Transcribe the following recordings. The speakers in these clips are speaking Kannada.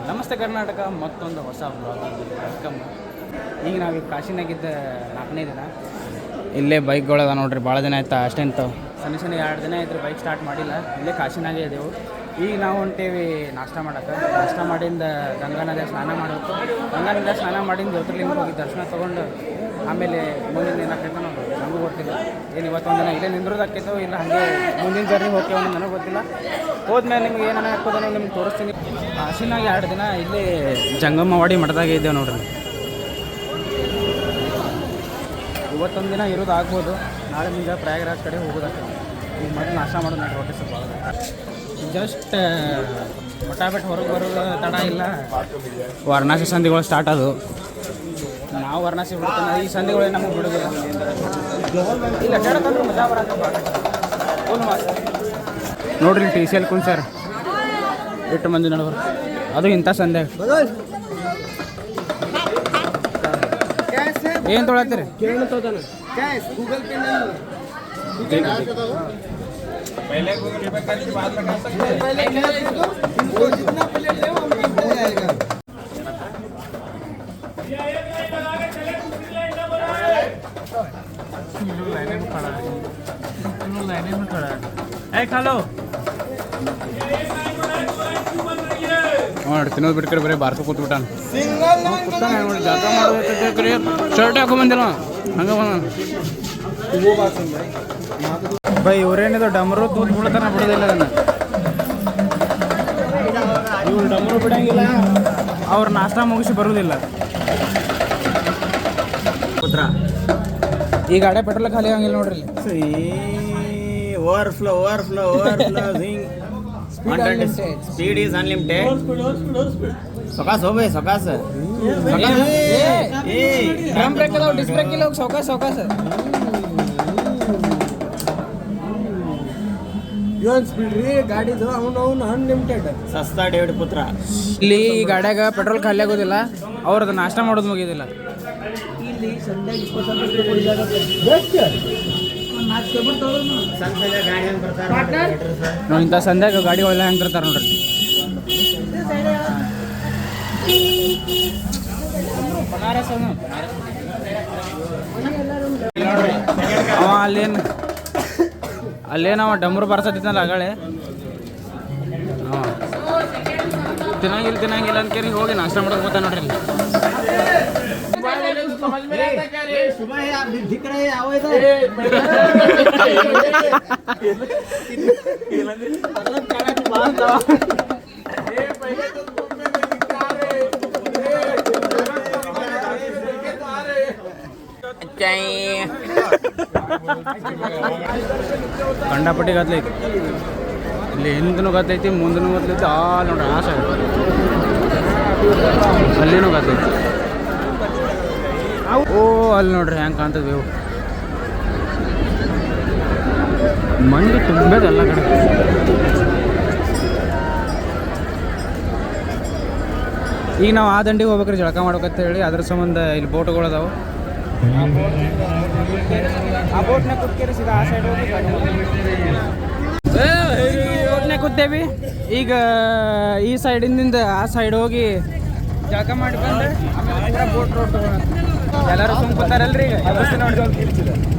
ನಮಸ್ತೆ ಕರ್ನಾಟಕ, ಮತ್ತೊಂದು ಹೊಸ ವೆಲ್ಕಮ್. ಈಗ ನಾವು ಕಾಶಿನಾಗಿದ್ದ 4ನೇ ದಿನ. ಇಲ್ಲೇ ಬೈಕ್ಗಳದ ನೋಡ್ರಿ, ಭಾಳ ದಿನ ಆಯ್ತು ಅಷ್ಟೆಂತ ಸಣ್ಣ 2 ದಿನ ಆಯ್ತು ಬೈಕ್ ಸ್ಟಾರ್ಟ್ ಮಾಡಿಲ್ಲ. ಇಲ್ಲೇ ಕಾಶಿನಾಗೆ ಇದ್ದೆವು. ಈಗ ನಾವು ಹೊಂಟೇವಿ ನಾಷ್ಟ ಮಾಡೋಕ್ಕೆ. ನಾಷ್ಟ ಮಾಡಿಂದ ಗಂಗಾ ನದಿಯಾಗ ಸ್ನಾನ ಮಾಡಬೇಕು. ಗಂಗಾ ನದಿಯಾಗ ಸ್ನಾನ ಮಾಡಿಂದ ಜ್ಯೋತಿರ್ಲಿಂಗ ಹೋಗಿ ದರ್ಶನ ತೊಗೊಂಡು ಆಮೇಲೆ ಮುಂದಿನ ದಿನ ಆಕೈತೆ ನಾವು ನಮಗೂ ಗೊತ್ತಿಲ್ಲ. ಏನು ಇವತ್ತೊಂದು ದಿನ ಇಲ್ಲೇ ನಿಂದ್ರೋದಾಕೈತೋ ಇಲ್ಲ ಹಾಗೆ ಮುಂದಿನ ಜರ್ನಿ ಹೋಗ್ತೇವೆ ಅನ್ನೋದು ನನಗೆ ಗೊತ್ತಿಲ್ಲ. ಹೋದ್ಮೇಲೆ ನಿಮ್ಗೆ ಏನೇನು ಹಾಕೋದನ್ನು ನಿಮ್ಗೆ ತೋರಿಸ್ತೀನಿ. ಕಾಶಿನಾಗ 2 ದಿನ ಇಲ್ಲೇ ಜಂಗಮವಾಡಿ ಮಠದಾಗೆ ಇದ್ದೇವೆ ನೋಡ್ರಿ. ಇವತ್ತೊಂದು ದಿನ ಇರೋದು ಆಗ್ಬೋದು, ನಾಳೆ ಮುಂಜಾನೆ ಪ್ರಯಾಗರಾಜ್ ಕಡೆ ಹೋಗೋದಾಗ್ತದೆ. ಈಗ ಮೊದಲು ನಾಷ್ಟ ಮಾಡೋದು ನೋಡ್ರಿ, ಹೊಟ್ಟೆ ಸ್ವಲ್ಪ ಜಸ್ಟ್ ಮಠ ಬಿಟ್ಟು ಹೊರಗೆ ಬರೋದು ತಡ ಇಲ್ಲ. ವಾರಣಾಸಿ ಸಂಧಿಗಳು ಸ್ಟಾರ್ಟ್ ಅದು. ನಾವು ವಾರಣಾಸಿ ಬಿಡ್ತಾನೆ, ಈ ಸಂಧಿಗಳೇ ನಮಗೆ ಬಿಡೋದಿಲ್ಲ. ಇಲ್ಲ ಕೇಳಕ್ಕಂದ್ರೆ ಮಜಾ ಬರತ್ತಪ್ಪ. ನೋಡ್ರಿ TCL ಕುಂಚರ್ ಎಷ್ಟು ಮಂದಿ ನಡವರು, ಅದು ಇಂಥ ಸಂಧೆ. ಏನು ತೊಗೊಳತ್ತೀರಿ? ನೋಡಿ ತಿನ್ನೋದು ಬಿಟ್ಕಡೆ ಬರೀ ಬಾರ್ಕ ಕೂತ್ಬಿಟ್ಟಾನ. ನೋಡಿ ಜಾಗ ಮಾಡೋದಕ್ಕೆ ಶರ್ಟ್ ಹಾಕೊ ಬಂದಿಲ್ಲ, ಹಂಗ ಬಂದ ಬೈ. ಇವ್ರೇನಿದು ಡಮರು ತೂತ್ ಬಿಡ್ತಾನ, ಬಿಡೋದಿಲ್ಲ ಅದನ್ನು. ಇವ್ರು ಡಮರು ಬಿಡಂಗಿಲ್ಲ, ಅವ್ರು ನಾಷ್ಟ ಮುಗಿಸಿ ಬರೋದಿಲ್ಲ. ಪುತ್ರ ಈ ಗಾಡಿ ಪೆಟ್ರೋಲ್ ಖಾಲಿ ಆಗಂಗಿಲ್ಲ ನೋಡ್ರಿ. Overflow speed is unlimited. ಸೊಕಾಸ್ ಹೋಗ್ಬೇ, ಸೊಕಾಸ್ ಡ್ರಮ್ ಬ್ರೇಕ್ ಅದಾವ, ಡಿಸ್ ಬ್ರೇಕ್ ಇಲ್ಲ, ಸೌಕಾಸ್ ಇವನ್ ಸ್ಪೀಡ್ ರೀ ಗಾಡಿದು. ಅವನು ಅನ್ಲಿಮಿಟೆಡ್ ಸಸ್ತಾ ಡೇವಿಡ್ ಪುತ್ರ. ಇಲ್ಲಿ ಈ ಗಾಡ್ಯಾಗ ಪೆಟ್ರೋಲ್ ಖಾಲಿ ಆಗೋದಿಲ್ಲ, ಅವ್ರದ್ದು ನಾಷ್ಟ ಮಾಡೋದು ಮುಗಿಯೋದಿಲ್ಲ. ಇಂಥ ಸಂಧ್ಯಾಗ ಗಾಡಿ ಒಳ್ಳೆ ಹೆಂಗೆ ತರ್ತಾರೆ ನೋಡ್ರಿ. ಅವ ಅಲ್ಲೇನವ ಡಮರು ಬರ್ಸತ್ತಿದ್ನಲ್ಲ ಆಗಳೇ, ತಿನ್ನಂಗಿಲ್ಲ ಅನ್ಕೇರಿ ಹೋಗಿ ನಾಷ್ಟ ಮಾಡೋದು ಗೊತ್ತಾ ನೋಡ್ರಿ. ಕಂಡಪಟ್ಟಿ ಗದ್ಲೈತಿ ಇಲ್ಲಿ, ಹಿಂದೂ ಗದ್ಲೈತಿ, ಮುಂದೂ ಗದ್ಲೈತಿ. ನೋಡ್ರಿ ಆಸೆ ಅಲ್ಲಿನೂ ಗದ್ಲೈತಿ. ಓ ಅಲ್ಲಿ ನೋಡ್ರಿ ಹೆಂಗೆ ಕಾಣ್ತದೆ ಬೇವು. ಮಂದಿ ತುಂಬದ ಎಲ್ಲ ಕಡೆ. ಈಗ ನಾವು ಆ ದಂಡಿಗೆ ಹೋಗ್ಬೇಕ್ರಿ ಜಳಕ ಮಾಡ್ಬೇಕಂತ ಹೇಳಿ. ಅದ್ರ ಸಂಬಂಧ ಇಲ್ಲಿ ಬೋಟ್ಗಳು ಅದಾವೆ. ಆ ಬೋಟ್ನಾಗ ಕೂತ್ಕೇರಿ ಸೀದಾ ಆ ಸೈಡ್ ಹೋಗಿ ಬೋಟ್ನಾಗ ಕೂತೇವಿ. ಈಗ ಈ ಸೈಡಿಂದ ಆ ಸೈಡ್ ಹೋಗಿ ಜಳಕ ಮಾಡಿ ಬಂದು ಆಮೇಲೆ ಬೋಟ್ ರೋಡ್ ತಗೋಣ. ಎಲ್ಲರೂ ಸುಮ್ ಕೂತಾರಲ್ರಿ. ಈಗ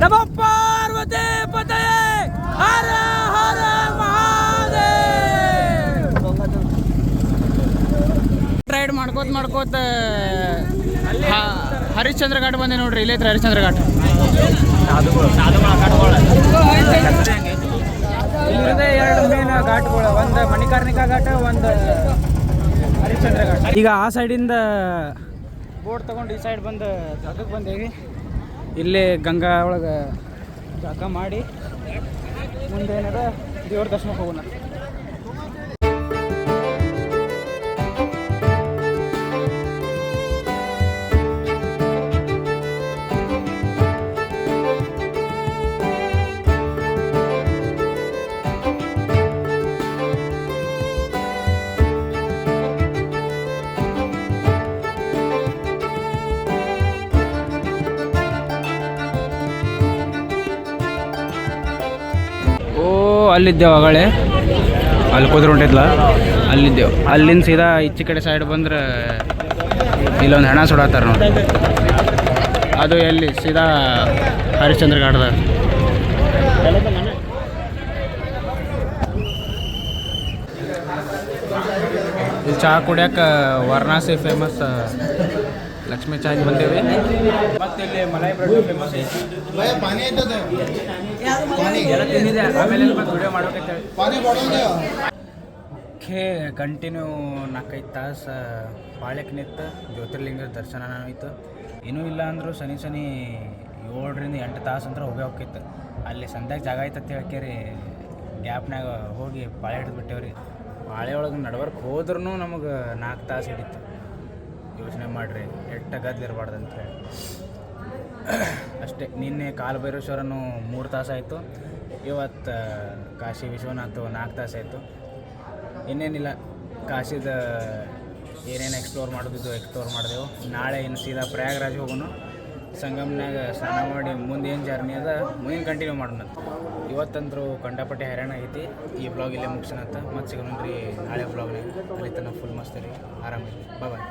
ನಮೋ ಪಾರ್ವತಿ ಪತಯೇ ಹರ ಹರ ಮಹಾದೇವ್. ರೈಡ್ ಮಾಡ್ಕೋತ ಹರಿಶ್ಚಂದ್ರ ಘಾಟ್ ಬಂದೆ ನೋಡ್ರಿ. ಇಲ್ಲೈತ್ರಿ ಹರಿಶ್ಚಂದ್ರ ಘಾಟ್. ಇಲ್ಲಿದೆ 2 ಮೇನ್ ಘಾಟ್ಗಳು, ಒಂದು ಮಣಿಕರ್ಣಿಕಾ ಘಾಟ್, ಒಂದು ಹರಿಶ್ಚಂದ್ರ ಘಾಟ್. ಈಗ ಆ ಸೈಡಿಂದ ಬೋಟ್ ತೊಗೊಂಡು ಈ ಸೈಡ್ ಬಂದು ಜಾಗಕ್ಕೆ ಬಂದೇವಿ. ಇಲ್ಲೇ ಗಂಗಾ ಒಳಗೆ ಜಾಗ ಮಾಡಿ ಮುಂದೆ ಏನದ ದೇವ್ರ ದರ್ಶನಕ್ಕೆ ಹೋಗೋಣ. ಅಲ್ಲಿದ್ದೇವೆ ಆಗಳೆ, ಅಲ್ಲಿ ಕೂತ್ರು ಹೊಂಟಿದ್ಲ. ಅಲ್ಲಿದ್ದೇವು. ಅಲ್ಲಿಂದ ಸೀದಾ ಈಚೆ ಕಡೆ ಸೈಡ್ ಬಂದ್ರೆ ಇಲ್ಲೊಂದು ಹೆಣ ಸುಡತ್ತಾರ ನೋಡಿ. ಅದು ಎಲ್ಲಿ ಸೀದಾ ಹರಿಶ್ಚಂದ್ರ ಘಾಟದಾಗ. ಇಲ್ಲಿ ಚಹಾ ಕುಡಿಯೋಕೆ ವಾರಣಾಸಿ ಫೇಮಸ್ ಲಕ್ಷ್ಮೀ ಚಾಯ್ಗೆ ಬಂದೇವಿ. ಮತ್ತು ಇಲ್ಲಿ ಮಲೈ ಬ್ರೆಡ್ ಫೇಮಸ್ ಐತಿ. ಎಲ್ಲ ತಿಂದಿದೆ, ಆಮೇಲೆ ಮತ್ತೆ ವಿಡಿಯೋ ಮಾಡ್ಬೇಕಂತೇಳಿ ಕಂಟಿನ್ಯೂ 4-5 ತಾಸು ಪಾಳ್ಯಕ್ಕೆ ನಿಂತು ಜ್ಯೋತಿರ್ಲಿಂಗ ದರ್ಶನ ಆಯಿತು. ಇನ್ನೂ ಇಲ್ಲ ಅಂದರೂ ಶನಿ 7ರಿಂದ 8 ತಾಸು ಅಂತ ಹೋಗೇ ಹೋಗಿತ್ತು. ಅಲ್ಲಿ ಸಂಧ್ಯಾಗ ಜಾಗ ಐತಂತ ಹೇಳ್ಕೇರಿ ಗ್ಯಾಪ್ನಾಗ ಹೋಗಿ ಪಾಳೆ ಹಿಡಿದು ಬಿಟ್ಟೇವ್ರಿ. ಪಾಳೆ ಒಳಗೆ ನಡ್ವರ್ಕ್ ಹೋದ್ರೂ ನಮಗೆ 4 ತಾಸು ಹಿಡಿತು. ಯೋಚನೆ ಮಾಡಿರಿ ಎಟ್ಟ ಗದ್ಲಿರಬಾರ್ದು ಅಂತ ಹೇಳಿ. ಅಷ್ಟೇ. ನಿನ್ನೆ ಕಾಲಭೈರೇಶ್ವರನು 3 ತಾಸು ಆಯಿತು. ಇವತ್ತು ಕಾಶಿ ವಿಶ್ವನಾಥ್ 4 ತಾಸು ಆಯಿತು. ಇನ್ನೇನಿಲ್ಲ, ಕಾಶಿದ ಏನೇನು ಎಕ್ಸ್ಪ್ಲೋರ್ ಮಾಡೋದಿದ್ದು ಎಕ್ಸ್ಪ್ಲೋರ್ ಮಾಡಿದೆವು. ನಾಳೆ ಇನ್ನು ಸೀದಾ ಪ್ರಯಾಗ್ರಾಜ್ ಹೋಗೋಣ. ಸಂಗಮ್ನಾಗ ಸ್ನಾನ ಮಾಡಿ ಮುಂದೆ ಏನು ಜರ್ನಿ ಅದ ಮುಂದಿನ ಕಂಟಿನ್ಯೂ ಮಾಡೋಣ. ಇವತ್ತಂತರೂ ಕಂಡಪಟ್ಟೆ ಹೈರಾಣ ಆಗೈತಿ. ಈ ಬ್ಲಾಗ್ ಇಲ್ಲೇ ಮುಗಿಸೋಣಂತ. ಮತ್ತೆ ಸಿಗೋಣ್ರಿ ನಾಳೆ ಬ್ಲಾಗ್ನಾಗ. ಅಲ್ಲಿ ತನಕ ಫುಲ್ ಮಸ್ತ್ ರೀ, ಆರಾಮಿರಿ. ಬಾಯ್.